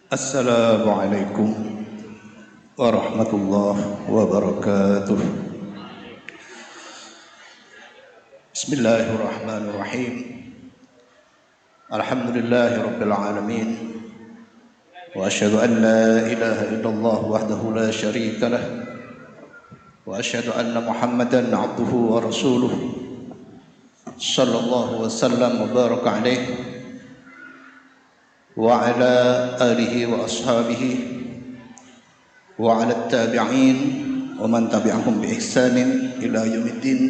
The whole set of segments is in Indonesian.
Assalamualaikum warahmatullahi wabarakatuh. Bismillahirrahmanirrahim. Alhamdulillahi rabbil alamin. Wa asyhadu an la ilaha illallah wahdahu la syarika lah. Wa asyhadu anna Muhammadan abduhu wa rasuluh. Sallallahu wa sallam wa baraka alaihi wa ala alihi wa ashabihi wa ala tabi'in wa man tabi'ahum bi ihsanin ila yaumiddin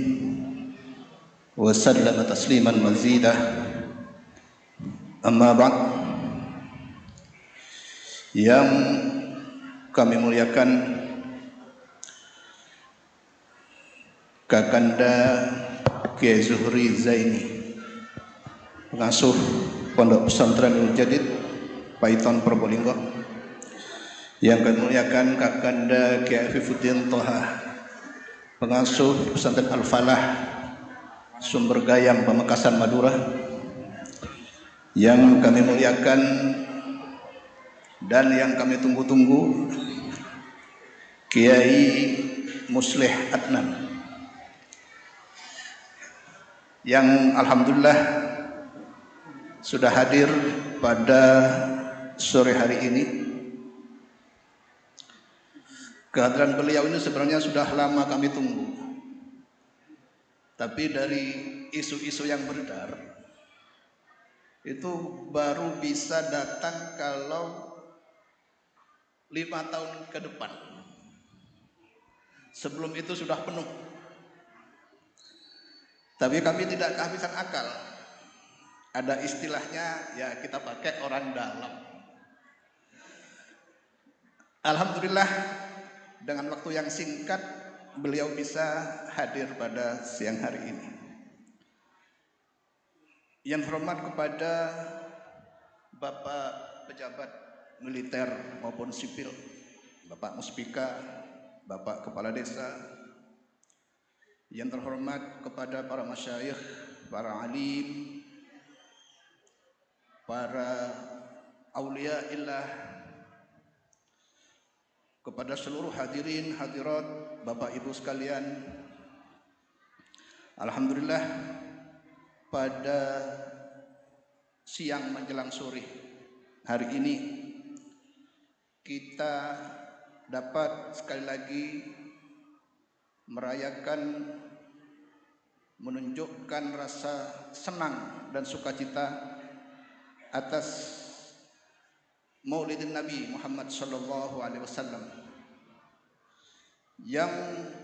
wa sallama tasliman mazida. Amma ba'd. Yang kami muliakan Kakanda Kiai Zuhri Zaini, pengasuh Pondok Pesantren Nurul Jadid Paiton Probolinggo. Yang kami muliakan Kakanda Kiai Afifuddin Toha, pengasuh Pesantren Al-Falah Sumber Gayam Pamekasan Madura. Yang kami muliakan dan yang kami tunggu-tunggu Kiai Muslih Adnan, yang alhamdulillah sudah hadir pada sore hari ini. Kehadiran beliau ini sebenarnya sudah lama kami tunggu, tapi dari isu-isu yang beredar itu baru bisa datang kalau 5 tahun ke depan. Sebelum itu sudah penuh. Tapi kami tidak kehabisan akal. Ada istilahnya, ya kita pakai orang dalam. Alhamdulillah dengan waktu yang singkat beliau bisa hadir pada siang hari ini. Yang hormat kepada Bapak pejabat militer maupun sipil, Bapak Muspika, Bapak Kepala Desa. Yang terhormat kepada para masyayikh, para alim, para aulia illah, kepada seluruh hadirin hadirat Bapak Ibu sekalian. Alhamdulillah pada siang menjelang sore hari ini kita dapat sekali lagi merayakan, menunjukkan rasa senang dan sukacita atas Maulidin Nabi Muhammad sallallahu alaihi wasallam, yang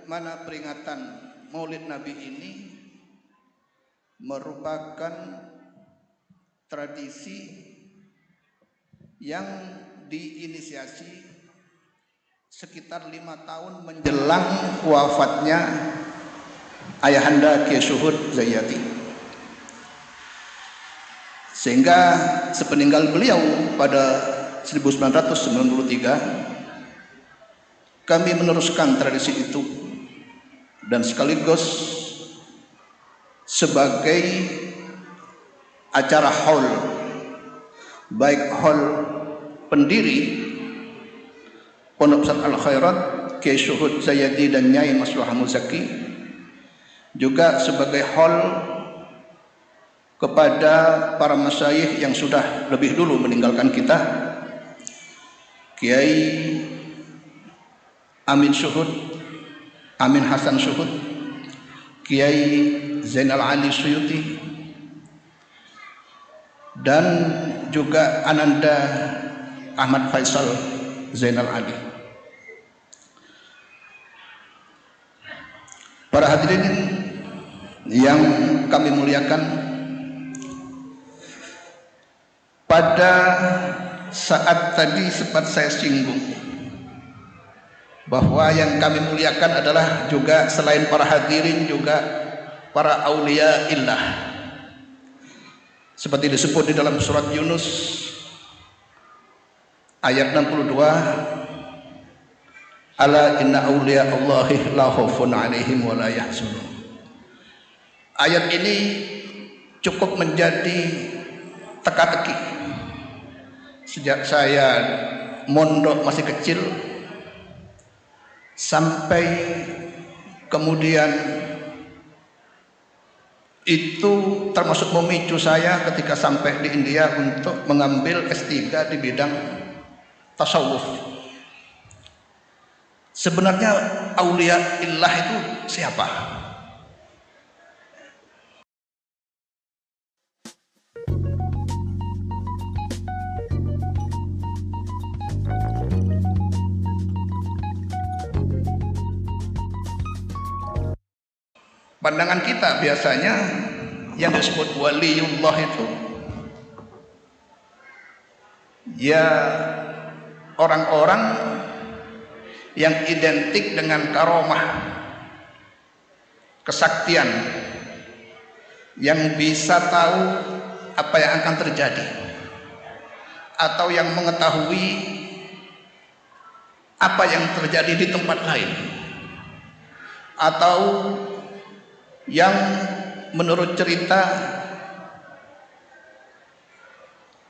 mana peringatan Maulid Nabi ini merupakan tradisi yang diinisiasi sekitar 5 tahun menjelang wafatnya Ayahanda Kiai Suhud Zayati, sehingga sepeninggal beliau pada 1993 kami meneruskan tradisi itu, dan sekaligus sebagai acara haul, baik haul pendiri Pondok Pesantren Al-Khairat Kiai Suhud Zayati dan Nyai Masruh Muzaki, juga sebagai haul kepada para masyayikh yang sudah lebih dulu meninggalkan kita, Kiai Amin Suhud, Amin Hasan Suhud, Kiai Zainal Ali Suyuti, dan juga Ananda Ahmad Faisal Zainal Ali. Para hadirin yang kami muliakan, pada saat tadi sempat saya singgung bahwa yang kami muliakan adalah juga selain para hadirin juga para aulia illah, seperti disebut di dalam surat Yunus ayat 62, ala inna awliya Allahi la khaufun alaihim wa la yahzanun. Ayat ini cukup menjadi teka-teki sejak saya mondok masih kecil sampai kemudian itu termasuk memicu saya ketika sampai di India untuk mengambil S3 di bidang tasawuf. Sebenarnya aulia illah itu siapa? Pandangan kita biasanya yang disebut waliullah itu ya orang-orang yang identik dengan karomah, kesaktian, yang bisa tahu apa yang akan terjadi atau yang mengetahui apa yang terjadi di tempat lain, atau yang menurut cerita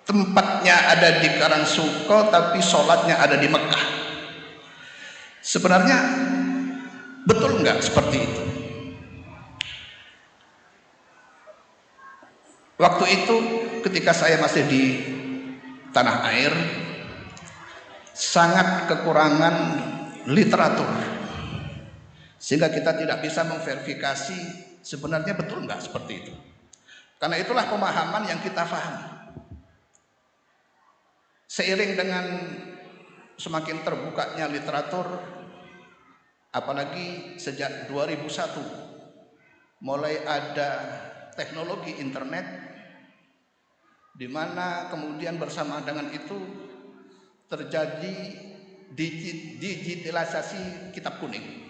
tempatnya ada di Karangsuko tapi sholatnya ada di Mekah. Sebenarnya betul nggak seperti itu? Waktu itu ketika saya masih di tanah air, sangat kekurangan literatur, sehingga kita tidak bisa memverifikasi sebenarnya betul nggak seperti itu. Karena itulah pemahaman yang kita pahami. Seiring dengan semakin terbukanya literatur, apalagi sejak 2001 mulai ada teknologi internet, di mana kemudian bersama dengan itu terjadi digitalisasi kitab kuning.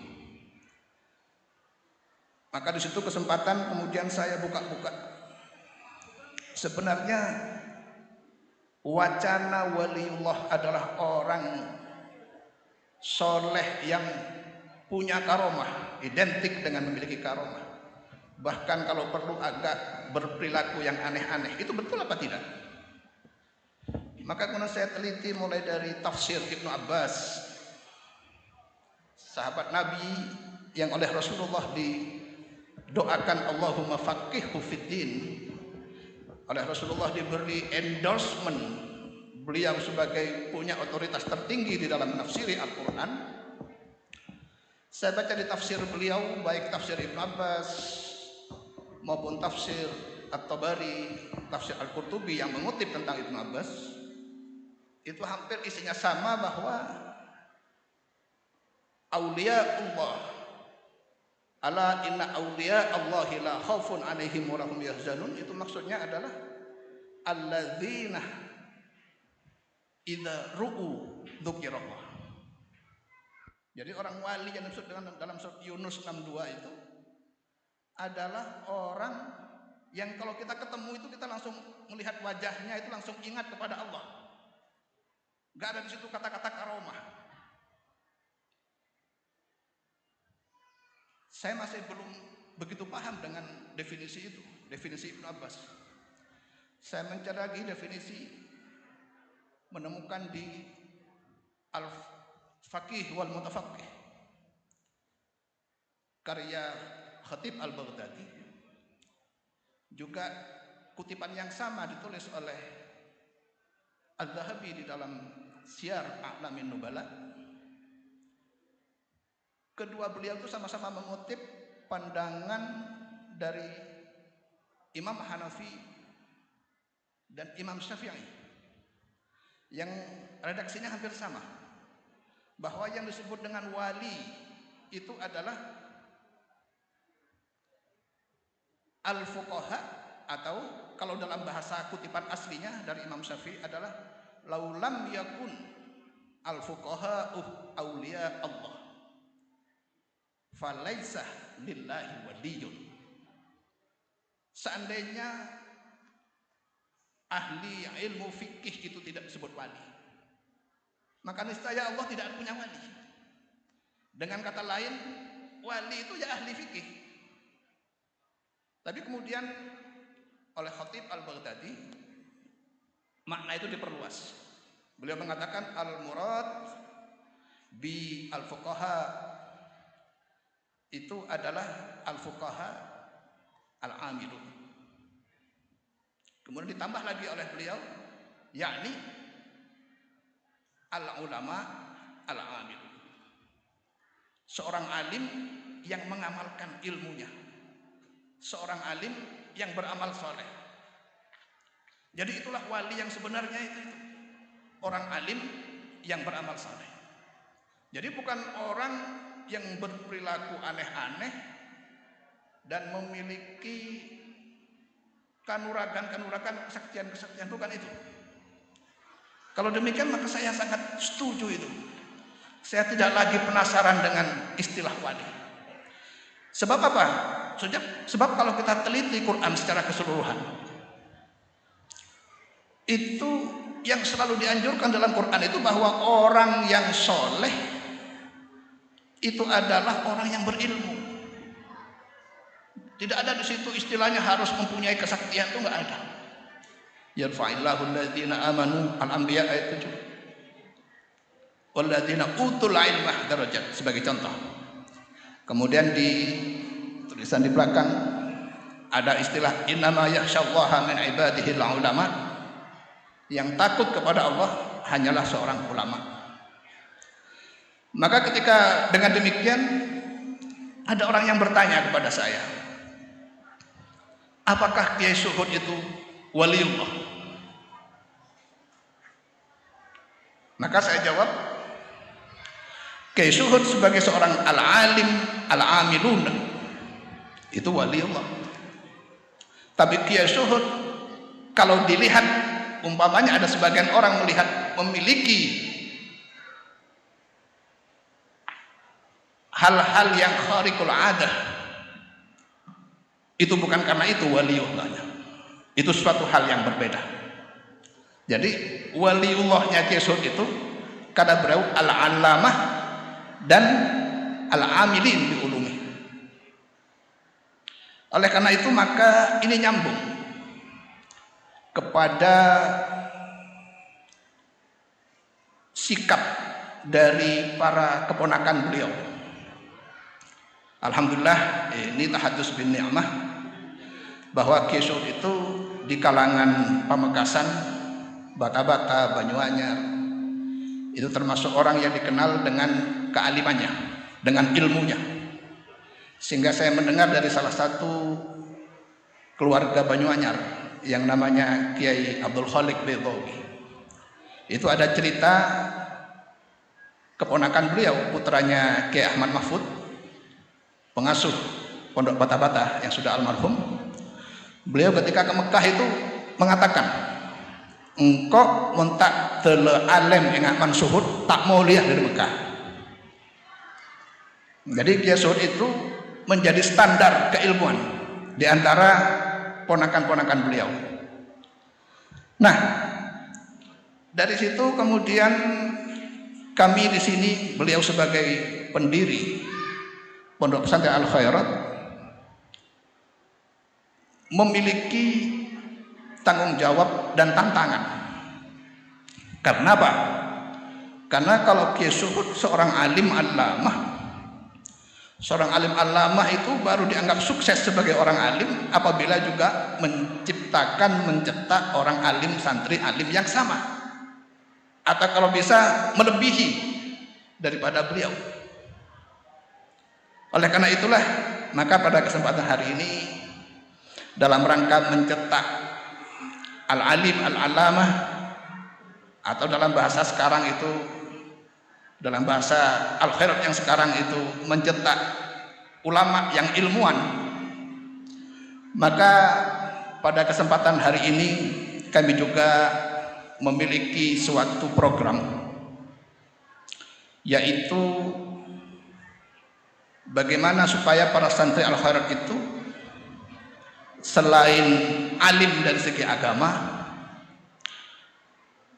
Maka di situ kesempatan kemudian saya buka-buka. Sebenarnya wacana waliullah adalah orang soleh yang punya karomah, identik dengan memiliki karomah. Bahkan kalau perlu agak berperilaku yang aneh-aneh. Itu betul apa tidak? Maka kemudian saya teliti mulai dari tafsir Ibnu Abbas, sahabat Nabi yang oleh Rasulullah didoakan Allahumma faqihhu fiddin. Oleh Rasulullah diberi endorsement beliau sebagai punya otoritas tertinggi di dalam menafsiri Al-Quran. Saya baca di tafsir beliau, baik tafsir Ibnu Abbas maupun tafsir At-Tabari, tafsir Al-Qurtubi yang mengutip tentang Ibnu Abbas, itu hampir isinya sama, bahwa aulia Allah, ala inna aulia Allahi la khaufun alaihim wa lahum yahzanun, itu maksudnya adalah alladzina idza ru'u dzukirallah. Jadi orang wali yang disebut dalam surat Yunus 62 itu adalah orang yang kalau kita ketemu itu kita langsung melihat wajahnya, itu langsung ingat kepada Allah. Gak ada di situ kata-kata karomah. Saya masih belum begitu paham dengan definisi itu, definisi Ibnu Abbas. Saya mencari lagi definisi, menemukan di Al-Faqih wal Mutafaqih karya Khatib Al-Baghdadi, juga kutipan yang sama ditulis oleh Al-Zahabi di dalam Syiar A'lamin Nubala. Kedua beliau itu sama-sama mengutip pandangan dari Imam Hanafi dan Imam Syafi'i yang redaksinya hampir sama, bahwa yang disebut dengan wali itu adalah al-fuqaha, atau kalau dalam bahasa kutipan aslinya dari Imam Syafi'i adalah laulam yakun al-fuqaha auliya Allah falaisa lillahi waliyun. Seandainya ahli ilmu fikih itu tidak disebut wali, maka niscaya Allah tidak punya wali. Dengan kata lain, wali itu ya ahli fikih. Tapi kemudian oleh Khatib Al-Baghdadi makna itu diperluas. Beliau mengatakan al-murad bi al-fuqaha itu adalah al-fuqaha al-amilun. Kemudian ditambah lagi oleh beliau, yakni al-ulama al-amilun. Seorang alim yang mengamalkan ilmunya. Seorang alim yang beramal soleh. Jadi itulah wali yang sebenarnya itu. Orang alim yang beramal soleh. Jadi bukan orang yang berperilaku aneh-aneh dan memiliki kanuragan-kanuragan kesaktian-kesaktian, bukan itu. Kalau demikian maka saya sangat setuju itu. Saya tidak lagi penasaran dengan istilah wali. Sebab apa? Sebab kalau kita teliti Quran secara keseluruhan, itu yang selalu dianjurkan dalam Quran itu bahwa orang yang soleh itu adalah orang yang berilmu. Tidak ada di situ istilahnya harus mempunyai kesaktian, itu enggak ada. Yarfa'illahu alladzina amanu, al-anbiya ayat 7. Walladzina utul ilma darajat sebagai contoh. Kemudian di tulisan di belakang ada istilah innama yakhsyallaha min ibadihi al-ulama. Yang takut kepada Allah hanyalah seorang ulama. Maka ketika dengan demikian ada orang yang bertanya kepada saya, apakah Kiai Suhud itu waliullah? Maka saya jawab, Kiai Suhud sebagai seorang al-alim al-amilun itu waliullah. Tapi Kiai Suhud kalau dilihat, umpamanya ada sebagian orang melihat memiliki hal-hal yang khariqul adah, itu bukan karena itu waliullahnya, itu suatu hal yang berbeda. Jadi waliullahnya Kiai Suhud itu karena beliau al-allamah dan al-amilin bi ulumi. Oleh karena itu maka ini nyambung kepada sikap dari para keponakan beliau. Alhamdulillah ini tahadus bin ni'mah bahwa Kiai Suhud itu di kalangan Pamekasan, Bata-Bata, Banyuanyar itu termasuk orang yang dikenal dengan kealimannya, dengan ilmunya. Sehingga saya mendengar dari salah satu keluarga Banyuanyar yang namanya Kiai Abdul Khalik Bedawi, itu ada cerita keponakan beliau, putranya Kiai Ahmad Mahfud, pengasuh Pondok Bata-Bata yang sudah almarhum. Beliau ketika ke Mekah itu mengatakan, engkau mentak tele alem yang aman suhud tak mau lihat dari Mekah. Jadi Kiai Suhud itu menjadi standar keilmuan di antara ponakan-ponakan beliau. Nah, dari situ kemudian kami di sini, beliau sebagai pendiri Pondok Pesantren Al Khairat memiliki tanggung jawab dan tantangan. Karena apa? Karena kalau Kiai Suhud seorang alim allamah, seorang alim allamah itu baru dianggap sukses sebagai orang alim apabila juga mencetak orang alim, santri alim yang sama, atau kalau bisa melebihi daripada beliau. Oleh karena itulah maka pada kesempatan hari ini dalam rangka mencetak al-alim al-allamah, atau dalam bahasa sekarang itu, dalam bahasa Al-Khairat yang sekarang itu mencetak ulama yang ilmuwan, maka pada kesempatan hari ini kami juga memiliki suatu program, yaitu bagaimana supaya para santri Al-Khairat itu selain alim dari segi agama,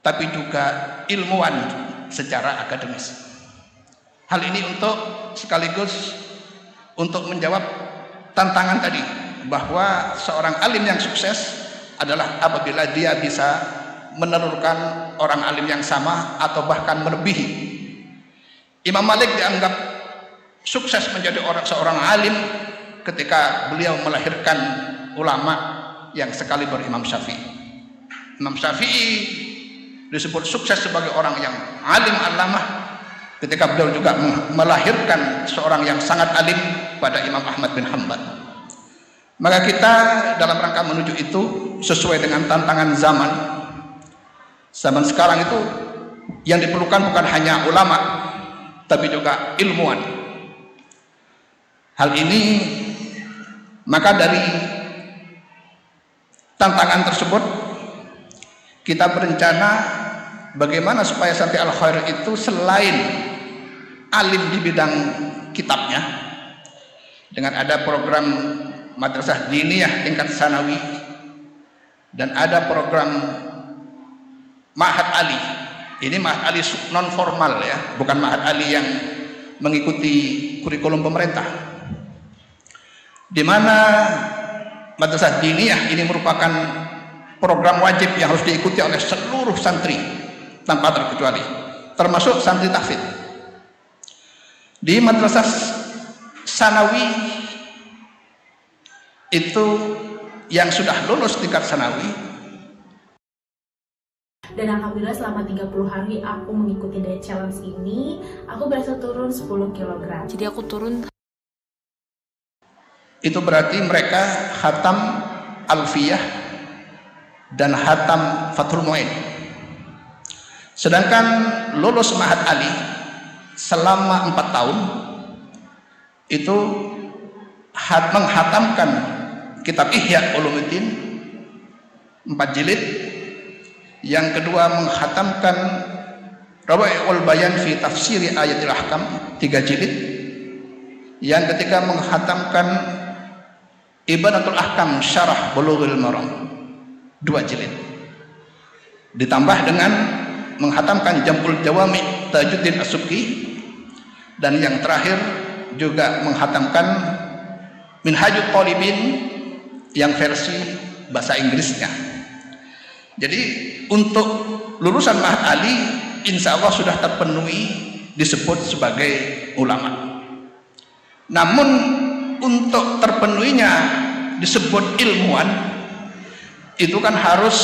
tapi juga ilmuwan secara akademis. Hal ini untuk sekaligus untuk menjawab tantangan tadi, bahwa seorang alim yang sukses adalah apabila dia bisa menelurkan orang alim yang sama atau bahkan melebihi. Imam Malik dianggap sukses menjadi seorang alim ketika beliau melahirkan ulama yang sekaliber Imam Syafi'i. Imam Syafi'i disebut sukses sebagai orang yang alim alamah ketika beliau juga melahirkan seorang yang sangat alim pada Imam Ahmad bin Hanbal. Maka kita dalam rangka menuju itu sesuai dengan tantangan zaman. Zaman sekarang itu yang diperlukan bukan hanya ulama, tapi juga ilmuwan. Hal ini maka dari tantangan tersebut kita berencana bagaimana supaya Santri Al-Khair itu selain alim di bidang kitabnya, dengan ada program madrasah diniyah tingkat sanawi dan ada program Ma'had Ali. Ini Ma'had Ali non formal ya, bukan Ma'had Ali yang mengikuti kurikulum pemerintah, di mana madrasah diniyah ini merupakan program wajib yang harus diikuti oleh seluruh santri tanpa terkecuali, termasuk santri tahfidz. Di madrasah sanawi itu yang sudah lulus tingkat sanawi, dan alhamdulillah selama 30 hari aku mengikuti diet challenge ini, aku berhasil turun 10 kg. Jadi aku turun. Itu berarti mereka khatam Alfiyah dan khatam Fathul Mu'in. Sedangkan lulus Ma'had Ali selama 4 tahun itu menghatamkan kitab Ihya Ulumuddin 4 jilid, yang kedua menghatamkan Rawa'iul Bayan fi Tafsiri Ayatil Ahkam 3 jilid, yang ketiga menghatamkan Ibanatul Ahkam Syarah Bulughul Maram 2 jilid, ditambah dengan menghatamkan Jam'ul Jawami Tajuddin As-Subki, dan yang terakhir juga menghatamkan Minhajut Thalibin yang versi bahasa Inggrisnya. Jadi untuk lulusan Ma'had Ali insya Allah sudah terpenuhi disebut sebagai ulama. Namun untuk terpenuhinya disebut ilmuwan itu kan harus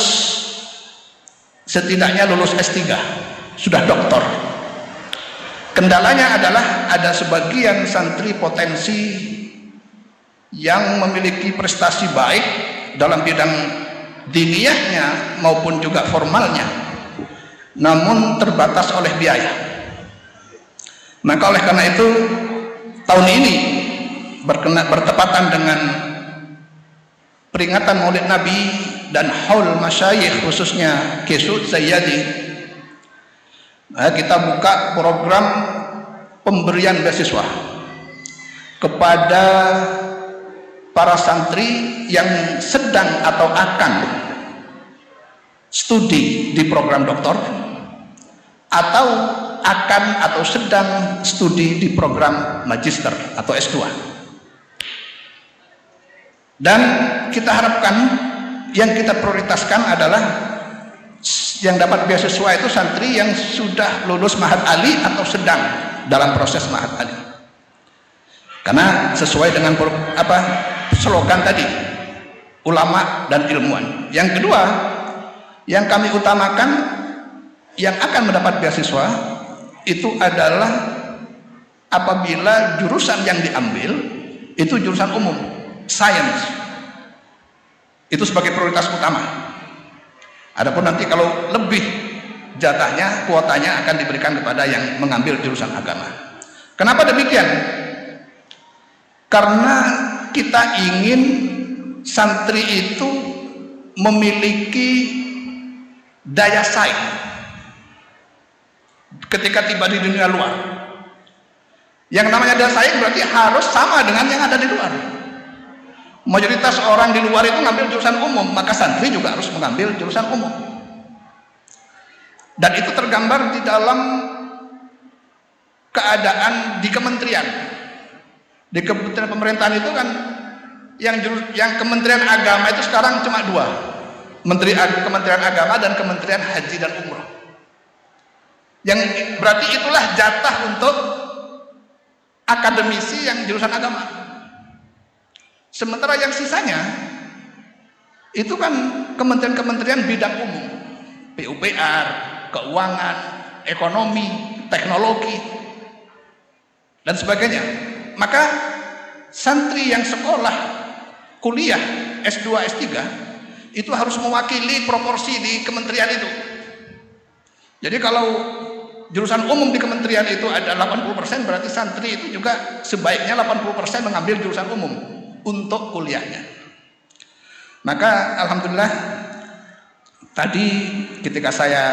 setidaknya lulus S3, sudah doktor. Kendalanya adalah ada sebagian santri potensi yang memiliki prestasi baik dalam bidang diniyahnya maupun juga formalnya, namun terbatas oleh biaya. Maka oleh karena itu tahun ini bertepatan dengan peringatan Maulid Nabi dan haul masyayikh khususnya Kesud Sayyadi, kita buka program pemberian beasiswa kepada para santri yang sedang atau akan studi di program doktor atau akan atau sedang studi di program magister atau S2. Dan kita harapkan yang kita prioritaskan adalah yang dapat beasiswa itu santri yang sudah lulus Ma'had Ali atau sedang dalam proses Ma'had Ali. Karena sesuai dengan slogan tadi, ulama dan ilmuwan. Yang kedua, yang kami utamakan yang akan mendapat beasiswa itu adalah apabila jurusan yang diambil itu jurusan umum, sains. Itu sebagai prioritas utama. Adapun nanti kalau lebih jatahnya, kuotanya akan diberikan kepada yang mengambil jurusan agama. Kenapa demikian? Karena kita ingin santri itu memiliki daya saing ketika tiba di dunia luar. Yang namanya daya saing berarti harus sama dengan yang ada di luar. Mayoritas orang di luar itu ngambil jurusan umum, maka santri juga harus mengambil jurusan umum. Dan itu tergambar di dalam keadaan di kementerian. Di kementerian pemerintahan itu kan yang Kementerian Agama itu sekarang cuma 2, Kementerian Agama dan Kementerian Haji dan Umroh. Yang berarti itulah jatah untuk akademisi yang jurusan agama. Sementara yang sisanya itu kan kementerian-kementerian bidang umum, PUPR, keuangan, ekonomi, teknologi, dan sebagainya. Maka santri yang sekolah kuliah S2, S3 itu harus mewakili proporsi di kementerian itu. Jadi kalau jurusan umum di kementerian itu ada 80%, berarti santri itu juga sebaiknya 80% mengambil jurusan umum untuk kuliahnya. Maka alhamdulillah tadi ketika saya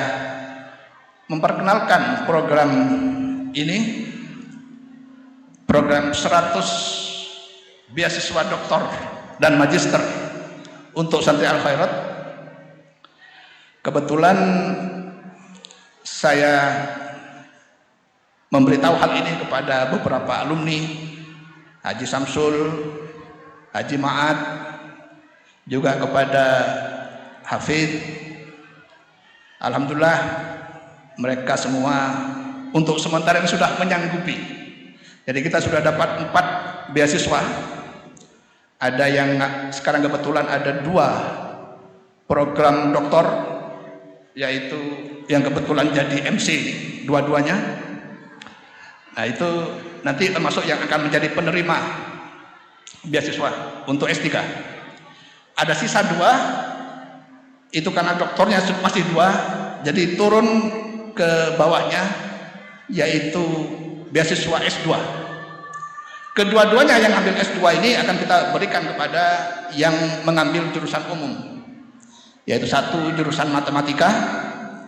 memperkenalkan program ini, program 100 beasiswa doktor dan magister untuk santri Al-Khairat, kebetulan saya memberitahu hal ini kepada beberapa alumni, Haji Samsul, Haji Ma'ad, juga kepada Hafid. Alhamdulillah mereka semua untuk sementara ini sudah menyanggupi. Jadi kita sudah dapat 4 beasiswa. Ada yang sekarang kebetulan ada 2 program doktor, yaitu yang kebetulan jadi MC dua-duanya. Nah itu nanti termasuk yang akan menjadi penerima beasiswa untuk S3. Ada sisa 2, itu karena doktornya masih 2, jadi turun ke bawahnya, yaitu beasiswa S2. Kedua-duanya yang ambil S2 ini akan kita berikan kepada yang mengambil jurusan umum, yaitu satu jurusan matematika,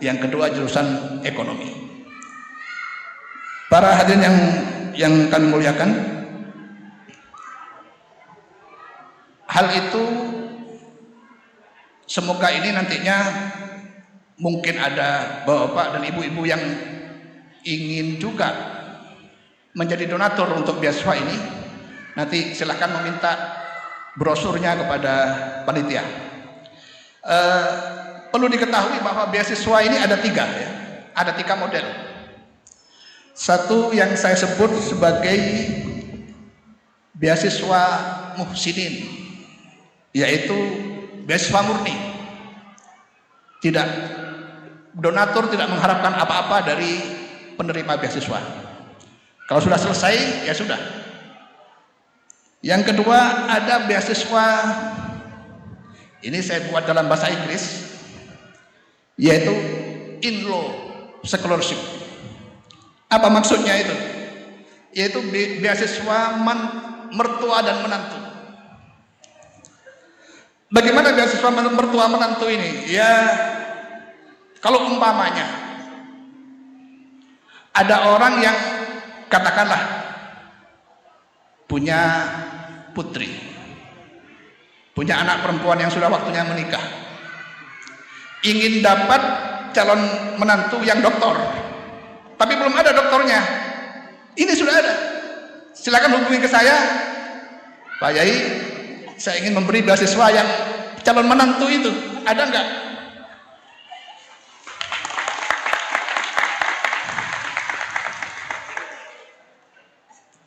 yang kedua jurusan ekonomi. Para hadirin yang kami muliakan, hal itu semoga ini nantinya mungkin ada bapak dan ibu-ibu yang ingin juga menjadi donatur untuk beasiswa ini, nanti silahkan meminta brosurnya kepada panitia. Perlu diketahui bahwa beasiswa ini ada 3 ya, ada 3 model. Satu yang saya sebut sebagai beasiswa muhsinin, yaitu beasiswa murni, tidak donatur tidak mengharapkan apa-apa dari penerima beasiswa. Kalau sudah selesai ya sudah. Yang kedua ada beasiswa, ini saya buat dalam bahasa Inggris, yaitu in-law scholarship. Apa maksudnya itu? Yaitu beasiswa mertua dan menantu. Bagaimana beasiswa mertua menantu ini? Ya, kalau umpamanya ada orang yang katakanlah punya putri, punya anak perempuan yang sudah waktunya menikah, ingin dapat calon menantu yang doktor, tapi belum ada doktornya. Ini sudah ada, silakan hubungi ke saya, Pak Yai, saya ingin memberi beasiswa yang calon menantu itu, ada enggak?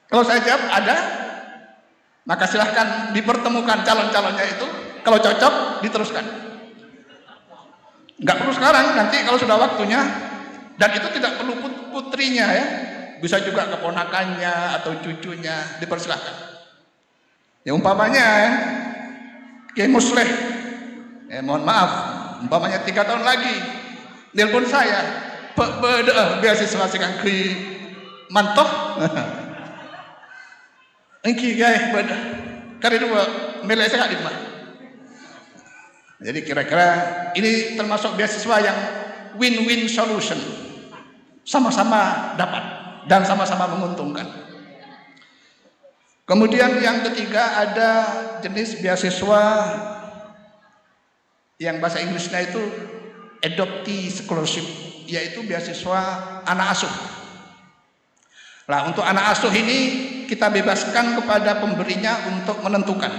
Kalau saya jawab ada, maka silahkan dipertemukan calon-calonnya itu, kalau cocok diteruskan. Nggak perlu sekarang, nanti kalau sudah waktunya, dan itu tidak perlu putrinya ya, bisa juga keponakannya atau cucunya, dipersilahkan. Ya umpamanya ya, Kiai Musleh, mohon maaf, umpamanya 3 tahun lagi, nelpon saya, beasiswa sekarang ke mantoh. Engki guys, kali 2 melek saya di rumah. Jadi kira-kira ini termasuk beasiswa yang win-win solution, sama-sama dapat dan sama-sama menguntungkan. Kemudian yang ketiga ada jenis beasiswa yang bahasa Inggrisnya itu adoptee scholarship, yaitu beasiswa anak asuh. Nah, untuk anak asuh ini kita bebaskan kepada pemberinya untuk menentukan.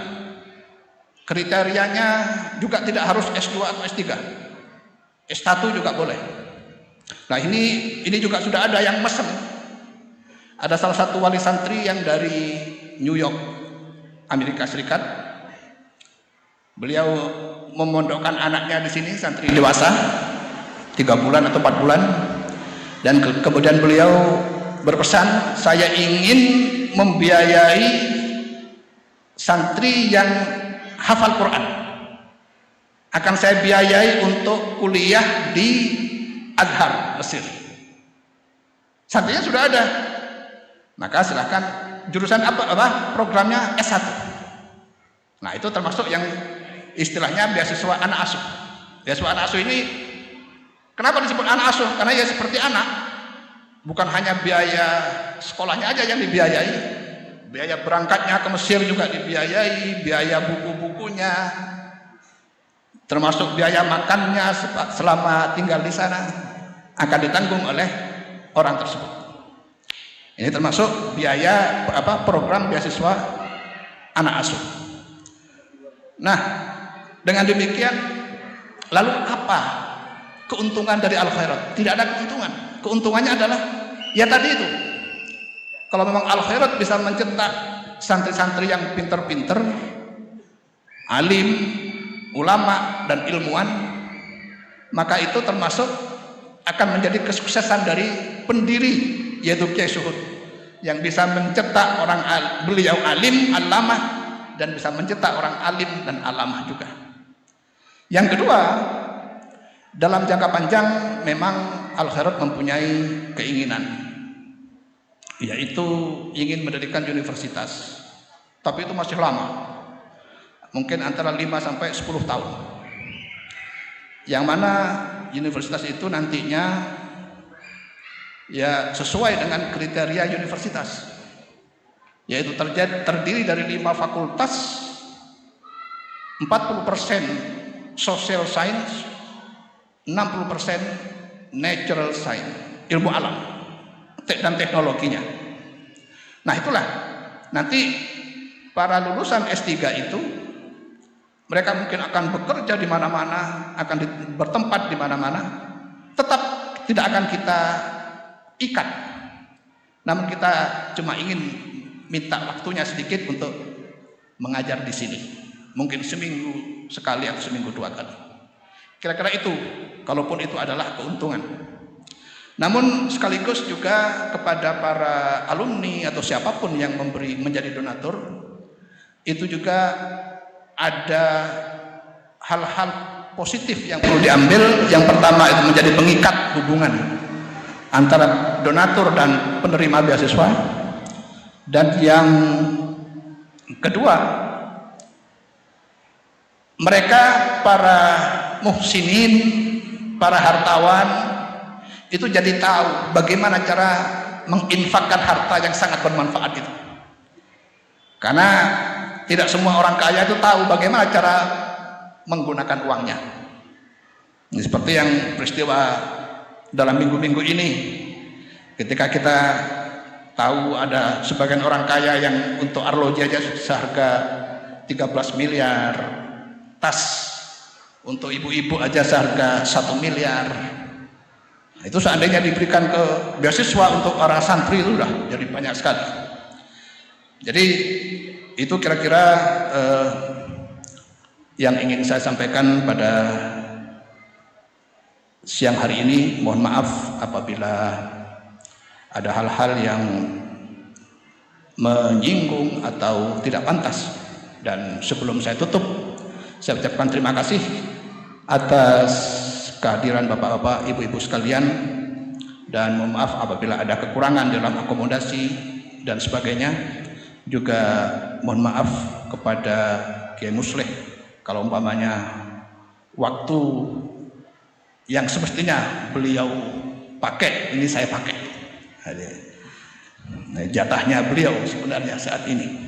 Kriterianya juga tidak harus S2 atau S3. S1 juga boleh. Nah ini juga sudah ada yang mesen. Ada salah satu wali santri yang dari New York, Amerika Serikat. Beliau memondokkan anaknya di sini, santri dewasa 3 bulan atau 4 bulan, dan kemudian beliau berpesan, saya ingin membiayai santri yang hafal Quran, akan saya biayai untuk kuliah di Azhar, Mesir. Santrinya sudah ada, maka silahkan jurusan apa programnya S1. Nah itu termasuk yang istilahnya beasiswa anak asuh. Beasiswa anak asuh ini kenapa disebut anak asuh? Karena ya seperti anak, bukan hanya biaya sekolahnya aja yang dibiayai, biaya berangkatnya ke Mesir juga dibiayai, biaya buku-bukunya, termasuk biaya makannya selama tinggal di sana akan ditanggung oleh orang tersebut. Ini termasuk biaya program beasiswa anak asuh. Nah, dengan demikian, lalu apa keuntungan dari Al-Khairat? Tidak ada keuntungan. Keuntungannya adalah ya tadi itu. Kalau memang Al-Khairat bisa mencetak santri-santri yang pinter-pinter, alim, ulama dan ilmuwan, maka itu termasuk akan menjadi kesuksesan dari pendiri, yaitu Kyai Suhud, yang bisa mencetak beliau alim, alamah, dan bisa mencetak orang alim dan alamah juga. Yang kedua, dalam jangka panjang memang Al-Khairat mempunyai keinginan, yaitu ingin mendirikan universitas, tapi itu masih lama, mungkin antara 5 sampai 10 tahun, yang mana universitas itu nantinya ya sesuai dengan kriteria universitas, yaitu terdiri dari 5 fakultas, 40% social science, 60% natural science, ilmu alam dan teknologinya. Nah itulah nanti para lulusan S3 itu mereka mungkin akan bekerja di mana-mana, akan bertempat di mana-mana, tetap tidak akan kita ikat. Namun kita cuma ingin minta waktunya sedikit untuk mengajar di sini. Mungkin seminggu sekali atau seminggu 2 kali. Kira-kira itu, kalaupun itu adalah keuntungan. Namun sekaligus juga kepada para alumni atau siapapun yang menjadi donatur, itu juga ada hal-hal positif yang perlu diambil. Yang pertama itu menjadi pengikat hubungan antara donatur dan penerima beasiswa, dan yang kedua, mereka para muhsinin, para hartawan itu jadi tahu bagaimana cara menginfakkan harta yang sangat bermanfaat itu. Karena tidak semua orang kaya itu tahu bagaimana cara menggunakan uangnya. Ini seperti yang peristiwa dalam minggu-minggu ini, ketika kita tahu ada sebagian orang kaya yang untuk arloji aja seharga 13 miliar, tas untuk ibu-ibu aja seharga 1 miliar. Itu seandainya diberikan ke beasiswa untuk para santri itu udah jadi banyak sekali. Jadi itu kira-kira yang ingin saya sampaikan pada siang hari ini. Mohon maaf apabila ada hal-hal yang menyinggung atau tidak pantas. Dan sebelum saya tutup, saya ucapkan terima kasih atas kehadiran bapak-bapak, ibu-ibu sekalian, dan mohon maaf apabila ada kekurangan dalam akomodasi dan sebagainya. Juga mohon maaf kepada Kiai Musleh kalau umpamanya waktu yang semestinya beliau pakai ini saya pakai. Jatahnya beliau sebenarnya saat ini.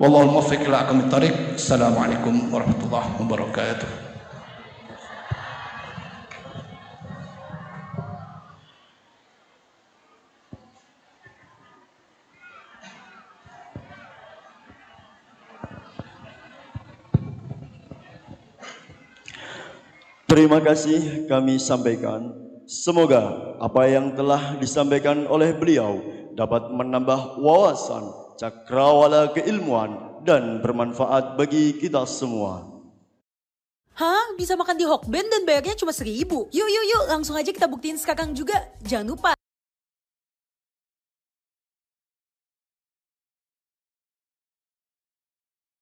Wallahul muwaffiq ila aqwamit thoriq. Assalamualaikum warahmatullahi wabarakatuh. Terima kasih kami sampaikan Semoga apa yang telah disampaikan oleh beliau dapat menambah wawasan, cakrawala keilmuan, dan bermanfaat bagi kita semua. Hah? Bisa makan di Hokben dan bayarnya cuma 1.000? Yuk, langsung aja kita buktiin sekarang juga. Jangan lupa